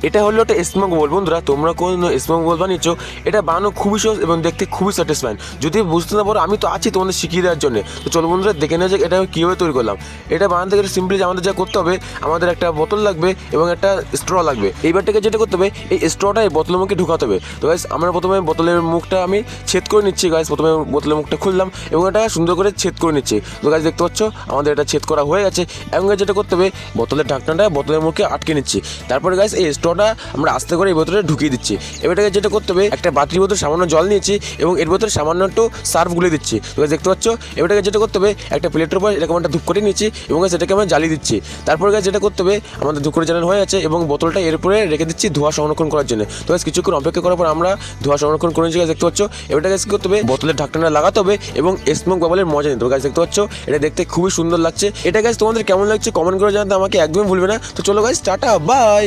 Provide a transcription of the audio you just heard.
এটা হলো একটা স্মোক বল। বন্ধুরা তোমরা কোন স্মোক বল বানিয়েছো, এটা বানানো খুবই সহজ এবং দেখতে খুবই স্যাটিসফাইং। যদি বুঝতে না পারো আমি তো আছি তোমাদের শিখিয়ে দেওয়ার জন্য। তো চলো বন্ধুরা দেখে নেওয়া যাক এটা আমি কীভাবে তৈরি করলাম। এটা বানাতে গেলে সিম্পলি আমাদের যা করতে হবে, আমাদের একটা বোতল লাগবে এবং একটা স্ট্র লাগবে। এইবারটাকে যেটা করতে হবে, এই স্ট্রটা এই বোতলের মুখে ঢুকাতে হবে। তো গাইস আমরা প্রথমে বোতলের মুখটা আমি ছেদ করে নিচ্ছি। গাইস প্রথমে বোতলের মুখটা খুললাম এবং এটা সুন্দর করে ছেদ করে নিচ্ছি। তো গাইস দেখতে পাচ্ছ আমাদের এটা ছেদ করা হয়ে গেছে। এবং যেটা করতে হবে, বোতলের ঢাকনাটা বোতলের মুখে আটকে নিচ্ছি। তারপরে গাইস এই স্ট্রটা আমরা আস্তে করে এই বোতলে ঢুকিয়ে দিচ্ছি। এবারটাকে যেটা করতে হবে, একটা বাটির বোতল সামান্য জল নিয়েছি এবং এর বোতলে সামান্য একটু সার্ফ গুলে দিচ্ছি। তো গাইস দেখতে পাচ্ছ এবারটাকে যেটা করতে হবে, একটা প্লেটের উপর এরকম একটা ধূপকাঠি নিচ্ছি এবং সেটাকে আমরা জ্বালিয়ে দিচ্ছি। তারপরে গাইস যেটা করতে হবে, আমাদের ধূপকাঠি জ্বালানো হয়ে গেছে এবং বোতলটা এর উপরে রেখে দিচ্ছি ধোঁয়া সংরক্ষণ করার জন্য। তো গাইস কিছুক্ষণ অপেক্ষা করার পর আমরা ধোঁয়া সংরক্ষণ করে নিচ্ছি। দেখতে পাচ্ছ এবারটা গাইস কি করতে হবে, বোতলের ঢাকনাটা লাগাতে হবে এবং স্মোক বাবলের মজা নিতে হবে। গাইস দেখতে পাচ্ছ এটা দেখতে খুবই সুন্দর লাগছে। এটা গাইস তোমাদের কেমন লাগছে কমেন্ট করে জানাতে আমাকে একদমই ভুলবে না। তো চলো গাইস টাটা বাই।